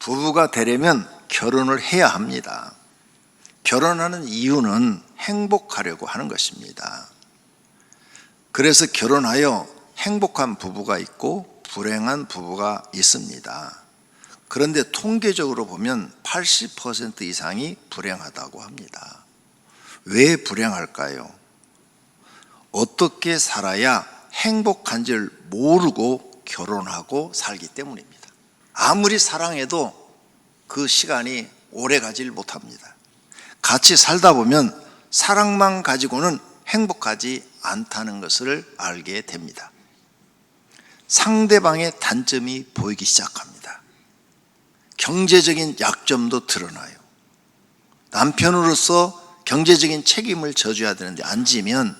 부부가 되려면 결혼을 해야 합니다. 결혼하는 이유는 행복하려고 하는 것입니다. 그래서 결혼하여 행복한 부부가 있고 불행한 부부가 있습니다. 그런데 통계적으로 보면 80% 이상이 불행하다고 합니다. 왜 불행할까요? 어떻게 살아야 행복한지를 모르고 결혼하고 살기 때문입니다. 아무리 사랑해도 그 시간이 오래 가질 못합니다. 같이 살다 보면 사랑만 가지고는 행복하지 않다는 것을 알게 됩니다. 상대방의 단점이 보이기 시작합니다. 경제적인 약점도 드러나요. 남편으로서 경제적인 책임을 져줘야 되는데 안 지면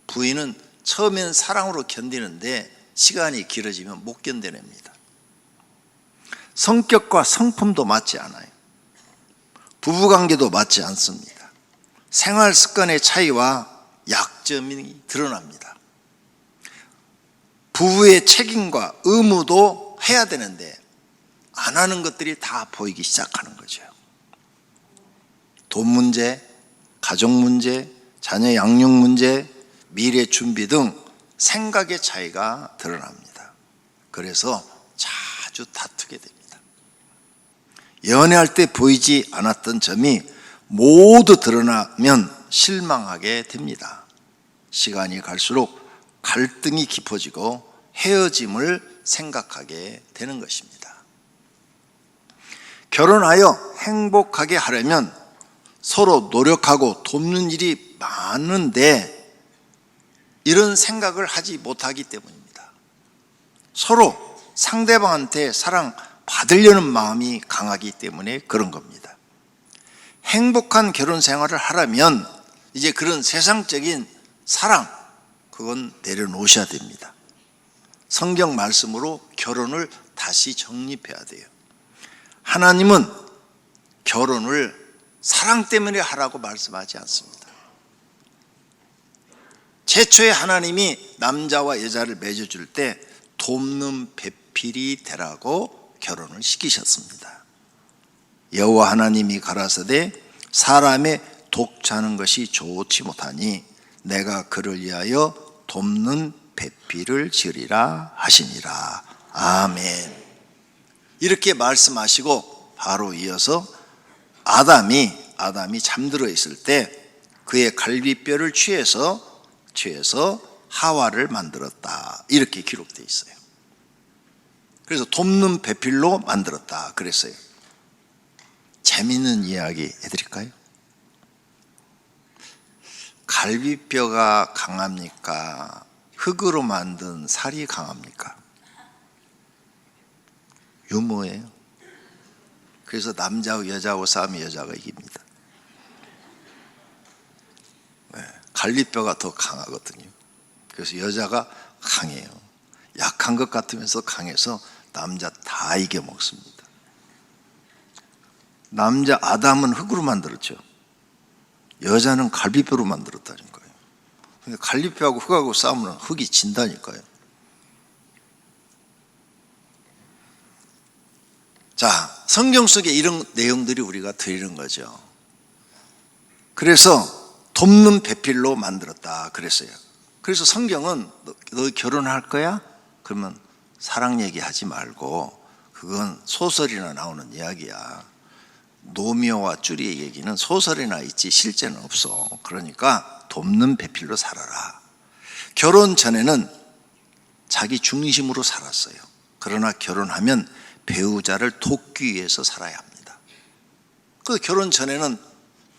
부인은 처음엔 사랑으로 견디는데 시간이 길어지면 못 견뎌냅니다. 성격과 성품도 맞지 않아요. 부부관계도 맞지 않습니다. 생활 습관의 차이와 약점이 드러납니다. 부부의 책임과 의무도 해야 되는데 안 하는 것들이 다 보이기 시작하는 거죠. 돈 문제, 가족 문제, 자녀 양육 문제, 미래 준비 등 생각의 차이가 드러납니다. 그래서 자주 다투게 됩니다. 연애할 때 보이지 않았던 점이 모두 드러나면 실망하게 됩니다. 시간이 갈수록 갈등이 깊어지고 헤어짐을 생각하게 되는 것입니다. 결혼하여 행복하게 하려면 서로 노력하고 돕는 일이 많은데 이런 생각을 하지 못하기 때문입니다. 서로 상대방한테 사랑받으려는 마음이 강하기 때문에 그런 겁니다. 행복한 결혼 생활을 하려면 이제 그런 세상적인 사랑, 그건 내려놓으셔야 됩니다. 성경 말씀으로 결혼을 다시 정립해야 돼요. 하나님은 결혼을 사랑 때문에 하라고 말씀하지 않습니다. 최초에 하나님이 남자와 여자를 맺어줄 때 돕는 배필이 되라고 결혼을 시키셨습니다. 여호와 하나님이 가라사대 사람의 독차는 것이 좋지 못하니 내가 그를 위하여 돕는 배필을 지으리라 하시니라. 아멘. 이렇게 말씀하시고 바로 이어서 아담이 잠들어 있을 때 그의 갈비뼈를 취해서 하와를 만들었다. 이렇게 기록되어 있어요. 그래서 돕는 배필로 만들었다 그랬어요. 재미있는 이야기 해드릴까요? 갈비뼈가 강합니까? 흙으로 만든 살이 강합니까? 유머예요. 그래서 남자하고 여자하고 싸우면 여자가 이깁니다. 갈비뼈가 더 강하거든요. 그래서 여자가 강해요. 약한 것 같으면서 강해서 남자 다 이겨먹습니다. 남자 아담은 흙으로 만들었죠. 여자는 갈비뼈로 만들었다는 거예요. 그러니까 갈비뼈하고 흙하고 싸우면 흙이 진다니까요. 자, 성경 속에 이런 내용들이 우리가 들리는 거죠. 그래서 돕는 배필로 만들었다 그랬어요. 그래서 성경은 너 결혼할 거야? 그러면 사랑 얘기하지 말고 그건 소설이나 나오는 이야기야. 노미오와 쭈리의 얘기는 소설이나 있지 실제는 없어. 그러니까 돕는 배필로 살아라. 결혼 전에는 자기 중심으로 살았어요. 그러나 결혼하면 배우자를 돕기 위해서 살아야 합니다. 그 결혼 전에는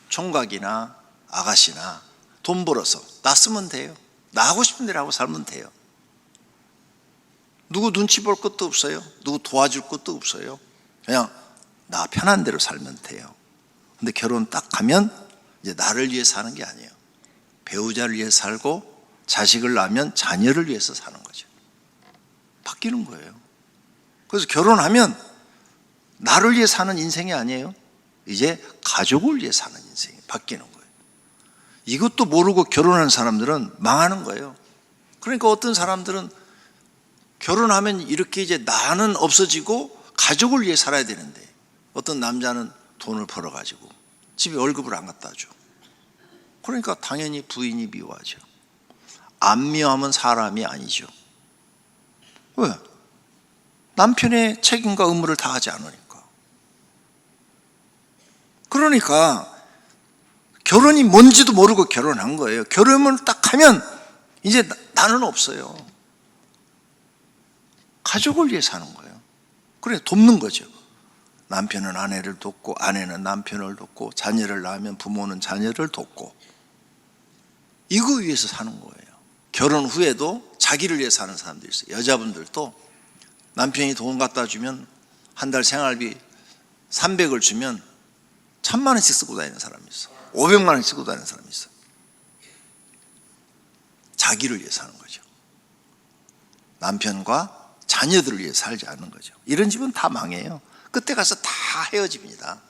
총각이나 아가씨나 돈 벌어서 나 쓰면 돼요. 나 하고 싶은 대로 하고 살면 돼요. 누구 눈치 볼 것도 없어요. 누구 도와줄 것도 없어요. 그냥 나 편한 대로 살면 돼요. 근데 결혼 딱 하면 이제 나를 위해 사는 게 아니에요. 배우자를 위해 살고 자식을 낳으면 자녀를 위해서 사는 거죠. 바뀌는 거예요. 그래서 결혼하면 나를 위해 사는 인생이 아니에요. 이제 가족을 위해 사는 인생이 바뀌는 거예요. 이것도 모르고 결혼한 사람들은 망하는 거예요. 그러니까 어떤 사람들은 결혼하면 이렇게 이제 나는 없어지고 가족을 위해 살아야 되는데 어떤 남자는 돈을 벌어가지고 집에 월급을 안 갖다 줘. 그러니까 당연히 부인이 미워하죠. 안 미워하면 사람이 아니죠. 왜? 남편의 책임과 의무를 다하지 않으니까. 그러니까 결혼이 뭔지도 모르고 결혼한 거예요. 결혼을 딱 하면 이제 나는 없어요. 가족을 위해 사는 거예요. 그래, 돕는 거죠. 남편은 아내를 돕고, 아내는 남편을 돕고, 자녀를 낳으면 부모는 자녀를 돕고, 이거 위해서 사는 거예요. 결혼 후에도 자기를 위해 사는 사람들이 있어요. 여자분들도 남편이 돈 갖다 주면 한 달 생활비 300을 주면 1000만 원씩 쓰고 다니는 사람이 있어. 500만 원씩 쓰고 다니는 사람이 있어. 자기를 위해 사는 거죠. 남편과 자녀들을 위해 살지 않는 거죠. 이런 집은 다 망해요. 그때 가서 다 헤어집니다.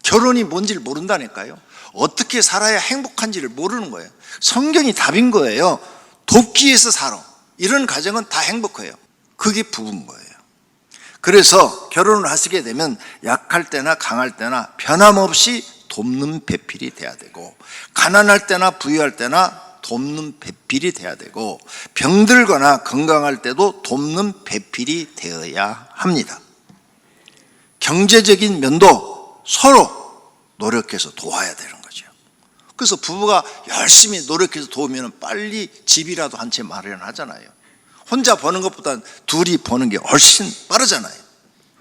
결혼이 뭔지를 모른다니까요. 어떻게 살아야 행복한지를 모르는 거예요. 성경이 답인 거예요. 돕기 위해서 살아. 이런 가정은 다 행복해요. 그게 부부인 거예요. 그래서 결혼을 하시게 되면 약할 때나 강할 때나 변함없이 돕는 배필이 돼야 되고, 가난할 때나 부유할 때나 돕는 배필이 돼야 되고, 병들거나 건강할 때도 돕는 배필이 되어야 합니다. 경제적인 면도 서로 노력해서 도와야 되는 거죠. 그래서 부부가 열심히 노력해서 도우면 빨리 집이라도 한 채 마련하잖아요. 혼자 버는 것보다 둘이 버는 게 훨씬 빠르잖아요.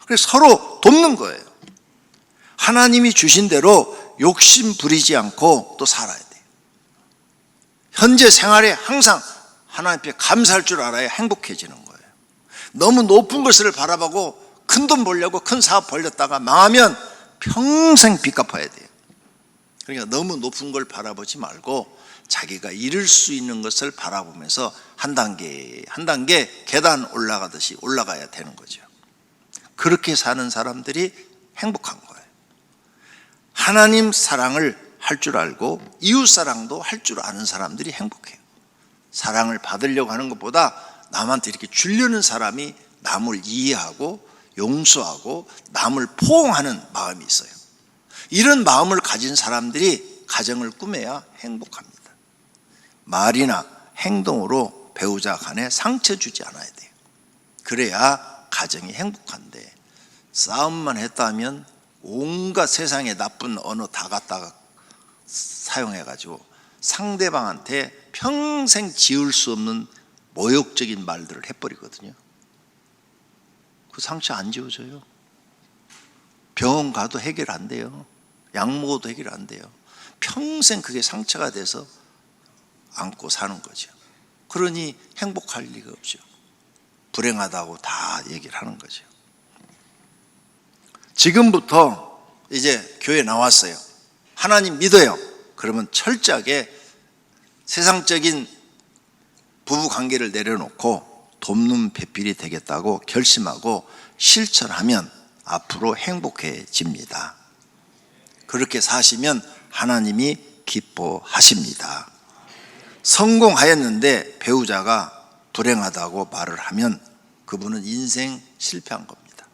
그래서 서로 돕는 거예요. 하나님이 주신 대로 욕심 부리지 않고 또 살아야 돼요. 현재 생활에 항상 하나님 앞에 감사할 줄 알아야 행복해지는 거예요. 너무 높은 것을 바라보고 큰 돈 벌려고 큰 사업 벌렸다가 망하면 평생 빚 갚아야 돼요. 그러니까 너무 높은 걸 바라보지 말고 자기가 이룰 수 있는 것을 바라보면서 한 단계 한 단계 계단 올라가듯이 올라가야 되는 거죠. 그렇게 사는 사람들이 행복한 거예요. 하나님 사랑을 할 줄 알고 이웃 사랑도 할 줄 아는 사람들이 행복해요. 사랑을 받으려고 하는 것보다 남한테 이렇게 주려는 사람이 남을 이해하고 용서하고 남을 포옹하는 마음이 있어요. 이런 마음을 가진 사람들이 가정을 꾸며야 행복합니다. 말이나 행동으로 배우자 간에 상처 주지 않아야 돼요. 그래야 가정이 행복한데, 싸움만 했다 하면 온갖 세상에 나쁜 언어 다 갖다가 사용해가지고 상대방한테 평생 지울 수 없는 모욕적인 말들을 해버리거든요. 그 상처 안 지워져요. 병원 가도 해결 안 돼요. 약 먹어도 해결 안 돼요. 평생 그게 상처가 돼서 안고 사는 거죠. 그러니 행복할 리가 없죠. 불행하다고 다 얘기를 하는 거죠. 지금부터 이제 교회 나왔어요. 하나님 믿어요. 그러면 철저하게 세상적인 부부 관계를 내려놓고 돕는 배필이 되겠다고 결심하고 실천하면 앞으로 행복해집니다. 그렇게 사시면 하나님이 기뻐하십니다. 성공하였는데 배우자가 불행하다고 말을 하면 그분은 인생 실패한 겁니다.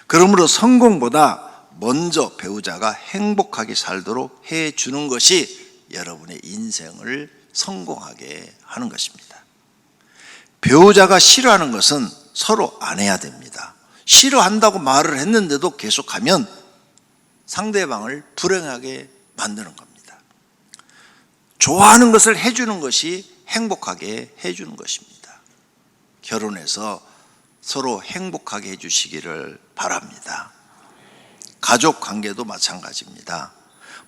그러므로 성공보다 먼저 배우자가 행복하게 살도록 해주는 것이 여러분의 인생을 성공하게 하는 것입니다. 배우자가 싫어하는 것은 서로 안 해야 됩니다. 싫어한다고 말을 했는데도 계속하면 상대방을 불행하게 만드는 겁니다. 좋아하는 것을 해주는 것이 행복하게 해주는 것입니다. 결혼해서 서로 행복하게 해주시기를 바랍니다. 가족 관계도 마찬가지입니다.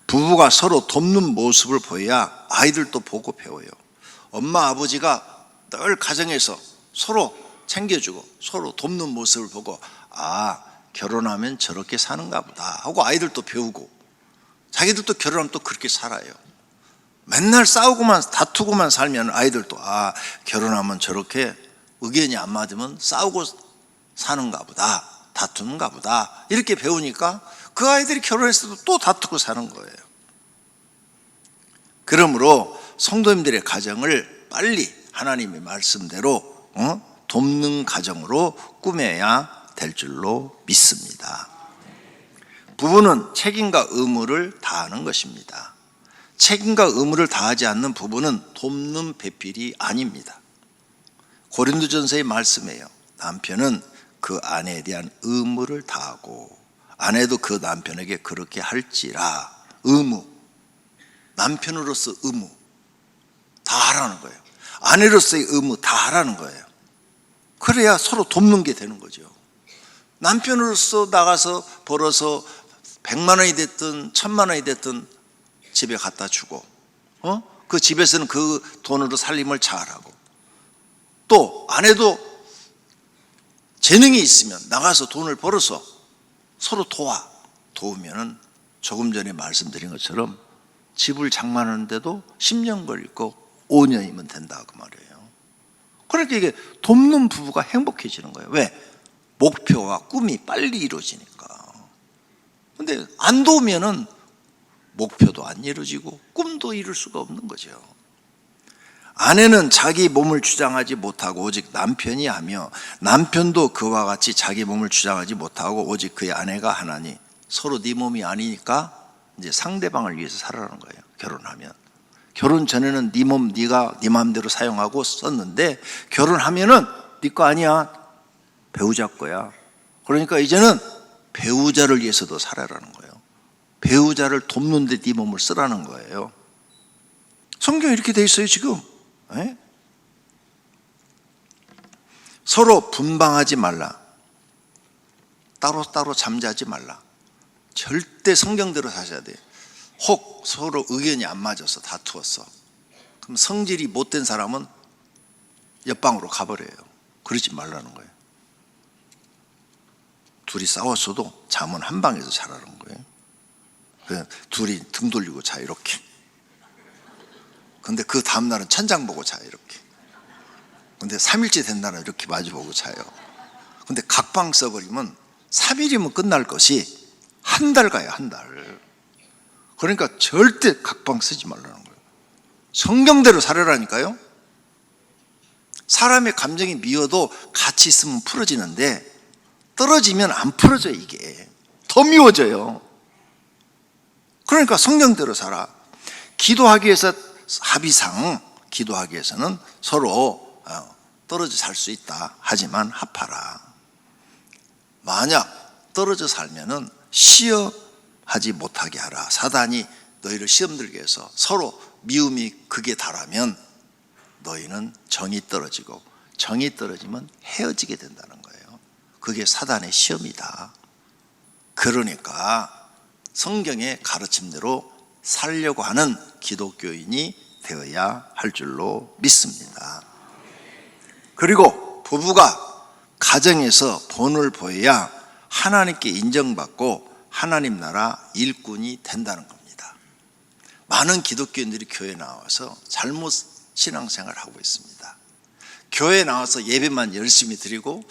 부부가 서로 돕는 모습을 보여야 아이들도 보고 배워요. 엄마 아버지가 늘 가정에서 서로 챙겨주고 서로 돕는 모습을 보고, 아, 결혼하면 저렇게 사는가 보다 하고 아이들도 배우고, 자기들도 결혼하면 또 그렇게 살아요. 맨날 싸우고만 다투고만 살면 아이들도, 아, 결혼하면 저렇게 의견이 안 맞으면 싸우고 사는가 보다, 다투는가 보다, 이렇게 배우니까 그 아이들이 결혼했어도 또 다투고 사는 거예요. 그러므로 성도님들의 가정을 빨리 하나님의 말씀대로 돕는 가정으로 꾸며야 될 줄로 믿습니다. 부부는 책임과 의무를 다하는 것입니다. 책임과 의무를 다하지 않는 부부는 돕는 배필이 아닙니다. 고린도전서의 말씀이에요. 남편은 그 아내에 대한 의무를 다하고 아내도 그 남편에게 그렇게 할지라. 의무, 남편으로서 의무 다 하라는 거예요. 아내로서의 의무 다 하라는 거예요. 그래야 서로 돕는 게 되는 거죠. 남편으로서 나가서 벌어서 100만 원이 됐든 1000만 원이 됐든 집에 갖다 주고 그 집에서는 그 돈으로 살림을 잘하고, 또 아내도 재능이 있으면 나가서 돈을 벌어서 서로 도우면은 조금 전에 말씀드린 것처럼 집을 장만하는데도 10년 걸리고 5년이면 된다 그 말이에요. 그러니까 이게 돕는 부부가 행복해지는 거예요. 왜? 목표와 꿈이 빨리 이루어지니까. 근데 안 도우면은 목표도 안 이루어지고 꿈도 이룰 수가 없는 거죠. 아내는 자기 몸을 주장하지 못하고 오직 남편이 하며, 남편도 그와 같이 자기 몸을 주장하지 못하고 오직 그의 아내가 하나니, 서로 네 몸이 아니니까 이제 상대방을 위해서 살아라는 거예요. 결혼하면. 결혼 전에는 네 몸 네가 네 마음대로 사용하고 썼는데, 결혼하면은 네 거 아니야. 배우자 거야. 그러니까 이제는 배우자를 위해서도 살아라는 거예요. 배우자를 돕는 데 네 몸을 쓰라는 거예요. 성경에 이렇게 돼 있어요 지금. 네? 서로 분방하지 말라. 따로따로 잠자지 말라. 절대 성경대로 사셔야 돼요. 혹 서로 의견이 안 맞아서 다투었어. 그럼 성질이 못된 사람은 옆방으로 가버려요. 그러지 말라는 거예요. 둘이 싸웠어도 잠은 한 방에서 자라는 거예요. 그냥 둘이 등 돌리고 자 이렇게. 근데 그 다음날은 천장 보고 자 이렇게. 근데 3일째 된 날은 이렇게 마주보고 자요. 근데 각방 써버리면 3일이면 끝날 것이 한 달 가요. 한 달. 그러니까 절대 각방 쓰지 말라는 거예요. 성경대로 살아라니까요. 사람의 감정이 미워도 같이 있으면 풀어지는데 떨어지면 안 풀어져요. 이게 더 미워져요. 그러니까 성경대로 살아. 기도하기 위해서 합의상 기도하기 위해서는 서로 떨어져 살 수 있다. 하지만 합하라. 만약 떨어져 살면은 시험하지 못하게 하라. 사단이 너희를 시험 들게 해서 서로 미움이 극에 달하면 너희는 정이 떨어지고, 정이 떨어지면 헤어지게 된다는 거예요. 그게 사단의 시험이다. 그러니까 성경의 가르침대로 살려고 하는 기독교인이 되어야 할 줄로 믿습니다. 그리고 부부가 가정에서 본을 보여야 하나님께 인정받고 하나님 나라 일꾼이 된다는 겁니다. 많은 기독교인들이 교회에 나와서 잘못 신앙생활을 하고 있습니다. 교회에 나와서 예배만 열심히 드리고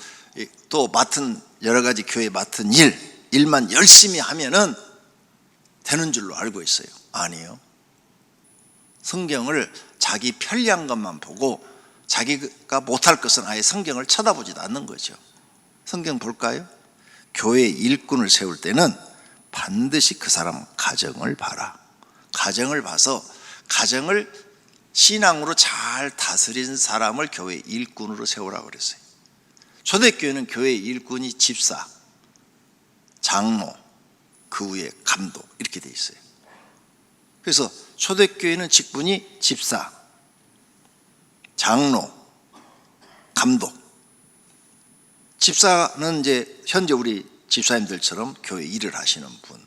또 맡은 여러 가지 교회에 맡은 일만 열심히 하면은 되는 줄로 알고 있어요. 아니에요. 성경을 자기 편리한 것만 보고 자기가 못할 것은 아예 성경을 쳐다보지도 않는 거죠. 성경 볼까요? 교회 일꾼을 세울 때는 반드시 그 사람 가정을 봐라. 가정을 봐서 가정을 신앙으로 잘 다스린 사람을 교회 일꾼으로 세우라고 그랬어요. 초대교회는 교회 일꾼이 집사, 장로, 그 위에 감독 이렇게 돼 있어요. 그래서 초대교회는 직분이 집사, 장로, 감독. 집사는 이제 현재 우리 집사님들처럼 교회 일을 하시는 분.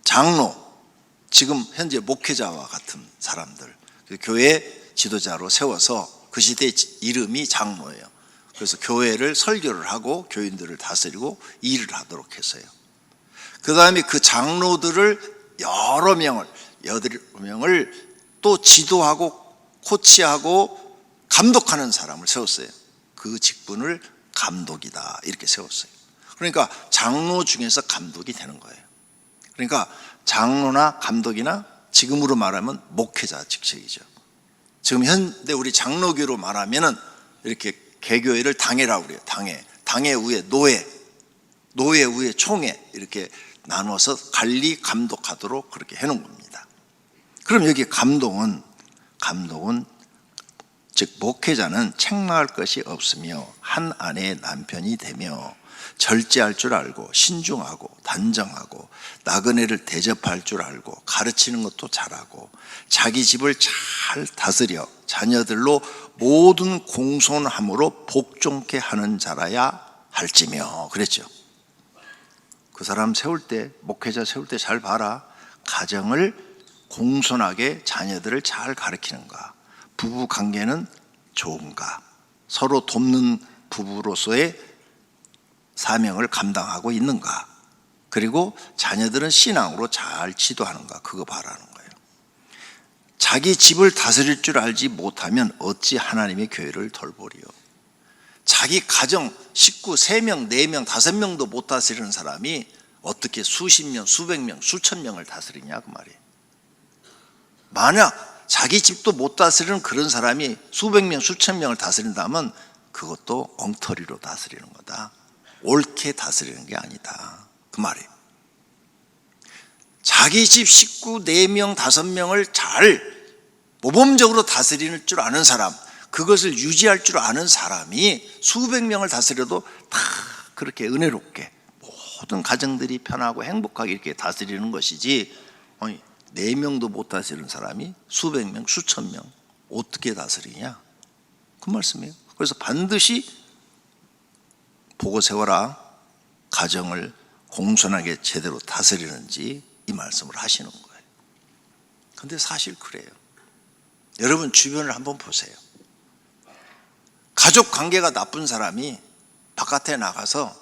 장로, 지금 현재 목회자와 같은 사람들, 교회 지도자로 세워서 그 시대의 이름이 장로예요. 그래서 교회를 설교를 하고 교인들을 다스리고 일을 하도록 했어요. 그 다음에 그 장로들을 여러 명을 또 지도하고 코치하고 감독하는 사람을 세웠어요. 그 직분을 감독이다 이렇게 세웠어요. 그러니까 장로 중에서 감독이 되는 거예요. 그러니까 장로나 감독이나 지금으로 말하면 목회자 직책이죠. 지금 현대 우리 장로교로 말하면은 이렇게 개교회를 당회라고 그래요. 당회 위에 노회, 노예, 우회, 총회 이렇게 나눠서 관리, 감독하도록 그렇게 해놓은 겁니다. 그럼 여기 감독은 즉 목회자는 책망할 것이 없으며 한 아내의 남편이 되며 절제할 줄 알고 신중하고 단정하고 나그네를 대접할 줄 알고 가르치는 것도 잘하고 자기 집을 잘 다스려 자녀들로 모든 공손함으로 복종케 하는 자라야 할지며 그랬죠. 그 사람 세울 때, 목회자 세울 때 잘 봐라. 가정을 공손하게 자녀들을 잘 가르치는가, 부부 관계는 좋은가, 서로 돕는 부부로서의 사명을 감당하고 있는가, 그리고 자녀들은 신앙으로 잘 지도하는가, 그거 봐라는 거예요. 자기 집을 다스릴 줄 알지 못하면 어찌 하나님의 교회를 돌보리요. 자기 가정, 식구 3명, 4명, 5명도 못 다스리는 사람이 어떻게 수십 명, 수백 명, 수천 명을 다스리냐 그 말이에요. 만약 자기 집도 못 다스리는 그런 사람이 수백 명, 수천 명을 다스린다면 그것도 엉터리로 다스리는 거다. 옳게 다스리는 게 아니다. 그 말이에요. 자기 집 식구 4명, 5명을 잘 모범적으로 다스리는 줄 아는 사람, 그것을 유지할 줄 아는 사람이 수백 명을 다스려도 다 그렇게 은혜롭게 모든 가정들이 편하고 행복하게 이렇게 다스리는 것이지, 4명도 못 다스리는 사람이 수백 명, 수천 명 어떻게 다스리냐 그 말씀이에요. 그래서 반드시 보고 세워라. 가정을 공손하게 제대로 다스리는지 이 말씀을 하시는 거예요. 그런데 사실 그래요. 여러분 주변을 한번 보세요. 가족 관계가 나쁜 사람이 바깥에 나가서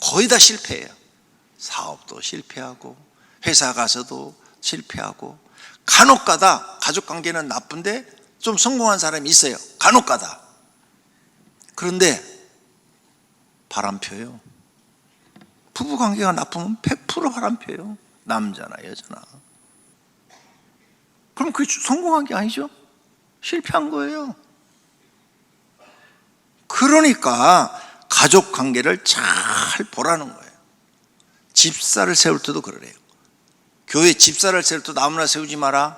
거의 다 실패해요. 사업도 실패하고 회사 가서도 실패하고, 간혹가다 가족 관계는 나쁜데 좀 성공한 사람이 있어요. 간혹가다. 그런데 바람펴요. 부부 관계가 나쁘면 100% 바람펴요. 남자나 여자나. 그럼 그게 성공한 게 아니죠? 실패한 거예요. 그러니까 가족 관계를 잘 보라는 거예요. 집사를 세울 때도 그러래요. 교회 집사를 세울 때도 아무나 세우지 마라.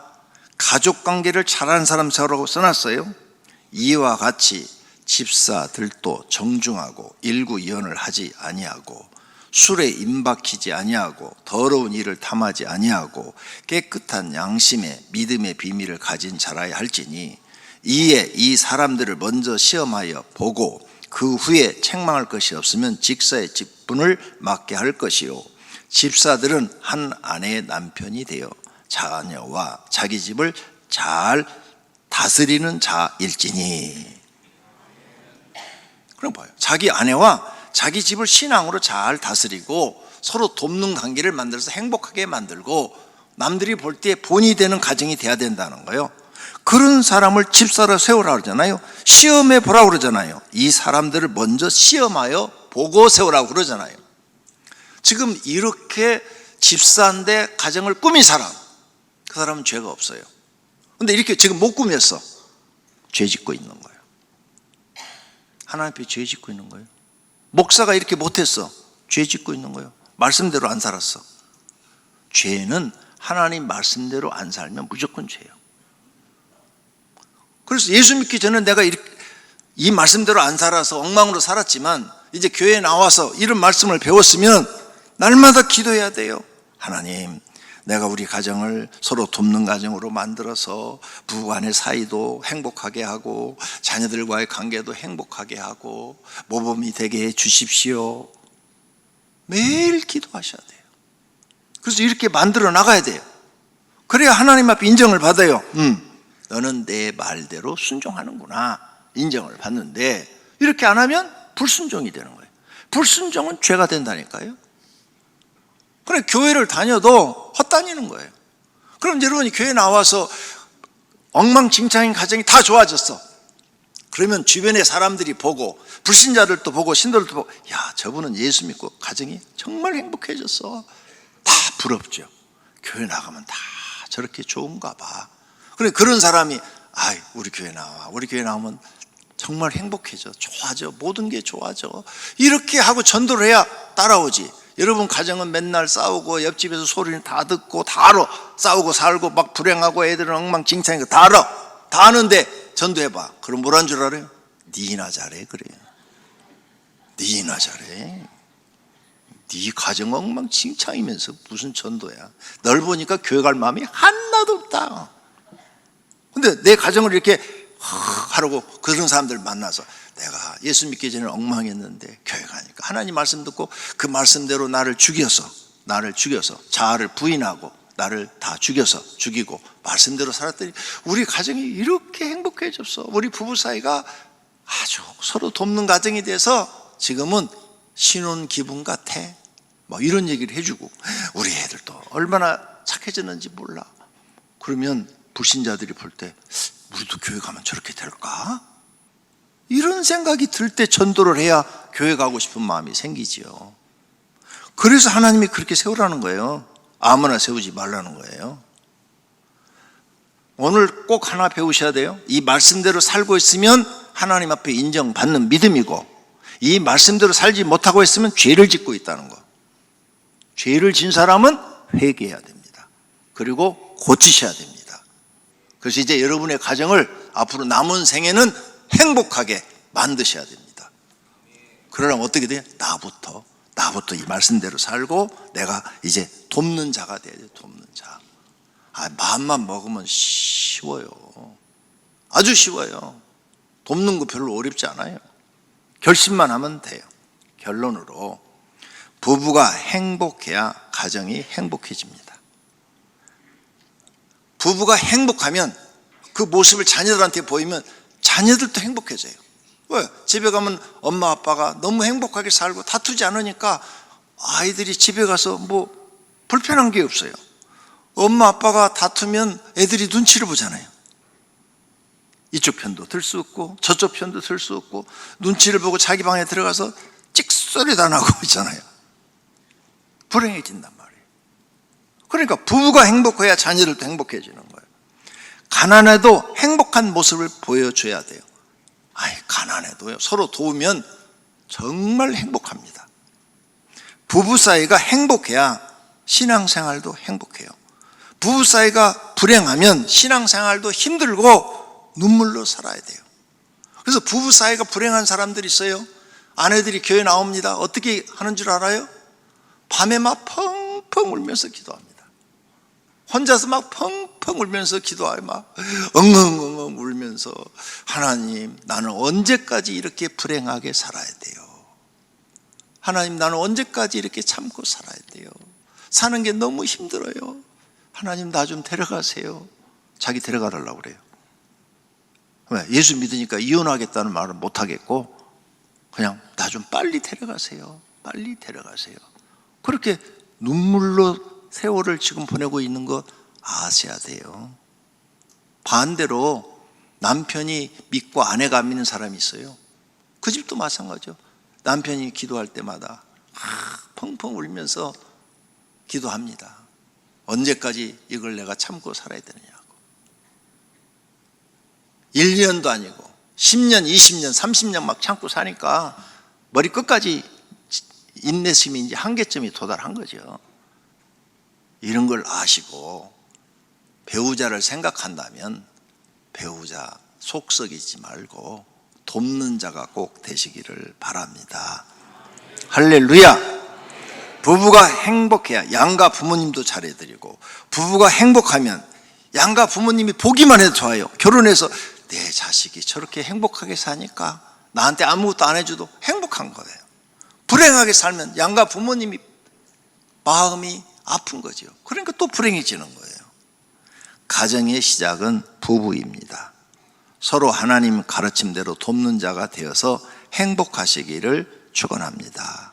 가족 관계를 잘하는 사람 세우라고 써놨어요. 이와 같이 집사들도 정중하고 일구이언을 하지 아니하고 술에 임박히지 아니하고 더러운 일을 탐하지 아니하고 깨끗한 양심에 믿음의 비밀을 가진 자라야 할지니, 이에 이 사람들을 먼저 시험하여 보고 그 후에 책망할 것이 없으면 직사의 직분을 맡게 할 것이요, 집사들은 한 아내의 남편이 되어 자녀와 자기 집을 잘 다스리는 자일지니. 그럼 봐요. 자기 아내와 자기 집을 신앙으로 잘 다스리고 서로 돕는 관계를 만들어서 행복하게 만들고 남들이 볼 때 본이 되는 가정이 돼야 된다는 거예요. 그런 사람을 집사로 세우라 그러잖아요. 시험해 보라고 그러잖아요. 이 사람들을 먼저 시험하여 보고 세우라고 그러잖아요. 지금 이렇게 집사인데 가정을 꾸민 사람, 그 사람은 죄가 없어요. 근데 이렇게 지금 못 꾸몄어. 죄 짓고 있는 거예요. 하나님 앞에 죄 짓고 있는 거예요. 목사가 이렇게 못했어. 죄 짓고 있는 거예요. 말씀대로 안 살았어. 죄는 하나님 말씀대로 안 살면 무조건 죄예요. 그래서 예수 믿기 전에 내가 이 말씀대로 안 살아서 엉망으로 살았지만 이제 교회에 나와서 이런 말씀을 배웠으면 날마다 기도해야 돼요. 하나님, 내가 우리 가정을 서로 돕는 가정으로 만들어서 부부 간의 사이도 행복하게 하고 자녀들과의 관계도 행복하게 하고 모범이 되게 해 주십시오. 매일 기도하셔야 돼요. 그래서 이렇게 만들어 나가야 돼요. 그래야 하나님 앞에 인정을 받아요. 너는 내 말대로 순종하는구나. 인정을 받는데 이렇게 안 하면 불순종이 되는 거예요. 불순종은 죄가 된다니까요. 그래, 교회를 다녀도 헛다니는 거예요. 그럼 여러분이 교회 나와서 엉망진창인 가정이 다 좋아졌어. 그러면 주변의 사람들이 보고 불신자들도 보고 신도들도 보고, 야, 저분은 예수 믿고 가정이 정말 행복해졌어. 다 부럽죠. 교회 나가면 다 저렇게 좋은가 봐. 그래, 그런 사람이 우리 교회 나와. 우리 교회 나오면 정말 행복해져. 좋아져. 모든 게 좋아져. 이렇게 하고 전도를 해야 따라오지. 여러분 가정은 맨날 싸우고 옆집에서 소리는 다 듣고 다 알아. 싸우고 살고 막 불행하고 애들은 엉망진창이고 다 알아. 다 아는데 전도해봐. 그럼 뭐란 줄 알아요? 니나 잘해 그래요. 니나 잘해. 네 가정 엉망진창이면서 무슨 전도야. 널 보니까 교회 갈 마음이 하나도 없다. 근데 내 가정을 이렇게 하라고 그런 사람들 만나서 내가 예수 믿기 전에 엉망했는데 교회 가니까 하나님 말씀 듣고 그 말씀대로 나를 죽여서 자아를 부인하고 나를 다 죽이고 말씀대로 살았더니 우리 가정이 이렇게 행복해졌어. 우리 부부 사이가 아주 서로 돕는 가정이 돼서 지금은 신혼 기분 같아. 뭐 이런 얘기를 해주고 우리 애들도 얼마나 착해졌는지 몰라. 그러면 불신자들이 볼 때 우리도 교회 가면 저렇게 될까? 이런 생각이 들 때 전도를 해야 교회 가고 싶은 마음이 생기지요. 그래서 하나님이 그렇게 세우라는 거예요. 아무나 세우지 말라는 거예요. 오늘 꼭 하나 배우셔야 돼요. 이 말씀대로 살고 있으면 하나님 앞에 인정받는 믿음이고, 이 말씀대로 살지 못하고 있으면 죄를 짓고 있다는 거. 죄를 진 사람은 회개해야 됩니다. 그리고 고치셔야 됩니다. 그래서 이제 여러분의 가정을 앞으로 남은 생에는 행복하게 만드셔야 됩니다. 그러려면 어떻게 돼요? 나부터 이 말씀대로 살고 내가 이제 돕는 자가 돼야 돼요. 돕는 자. 마음만 먹으면 쉬워요. 아주 쉬워요. 돕는 거 별로 어렵지 않아요. 결심만 하면 돼요. 결론으로 부부가 행복해야 가정이 행복해집니다. 부부가 행복하면 그 모습을 자녀들한테 보이면 자녀들도 행복해져요. 왜? 집에 가면 엄마 아빠가 너무 행복하게 살고 다투지 않으니까 아이들이 집에 가서 뭐 불편한 게 없어요. 엄마 아빠가 다투면 애들이 눈치를 보잖아요. 이쪽 편도 들 수 없고 저쪽 편도 들 수 없고 눈치를 보고 자기 방에 들어가서 찍소리도 안 하고 있잖아요. 불행해진단 말이에요. 그러니까 부부가 행복해야 자녀들도 행복해지는 거예요. 가난해도 행복한 모습을 보여줘야 돼요. 가난해도요. 서로 도우면 정말 행복합니다. 부부 사이가 행복해야 신앙생활도 행복해요. 부부 사이가 불행하면 신앙생활도 힘들고 눈물로 살아야 돼요. 그래서 부부 사이가 불행한 사람들이 있어요. 아내들이 교회 나옵니다. 어떻게 하는 줄 알아요? 밤에 막 펑펑 울면서 기도합니다. 혼자서 막 펑펑 울면서 기도해요. 막 엉엉엉엉 울면서 하나님, 나는 언제까지 이렇게 불행하게 살아야 돼요? 하나님, 나는 언제까지 이렇게 참고 살아야 돼요? 사는 게 너무 힘들어요. 하나님, 나 좀 데려가세요. 자기 데려가달라고 그래요. 왜? 예수 믿으니까 이혼하겠다는 말은 못하겠고 그냥 나 좀 빨리 데려가세요. 빨리 데려가세요. 그렇게 눈물로 세월을 지금 보내고 있는 거 아셔야 돼요. 반대로 남편이 믿고 아내가 안 믿는 사람이 있어요. 그 집도 마찬가지죠. 남편이 기도할 때마다 펑펑 울면서 기도합니다. 언제까지 이걸 내가 참고 살아야 되느냐고. 1년도 아니고 10년, 20년, 30년 막 참고 사니까 머리 끝까지 인내심이 이제 한계점이 도달한 거죠. 이런 걸 아시고 배우자를 생각한다면 배우자 속썩이지 말고 돕는 자가 꼭 되시기를 바랍니다. 할렐루야. 부부가 행복해야 양가 부모님도 잘해드리고, 부부가 행복하면 양가 부모님이 보기만 해도 좋아요. 결혼해서 내 자식이 저렇게 행복하게 사니까 나한테 아무것도 안 해줘도 행복한 거예요. 불행하게 살면 양가 부모님이 마음이 아픈 거죠. 그러니까 또 불행해지는 거예요. 가정의 시작은 부부입니다. 서로 하나님 가르침대로 돕는 자가 되어서 행복하시기를 축원합니다.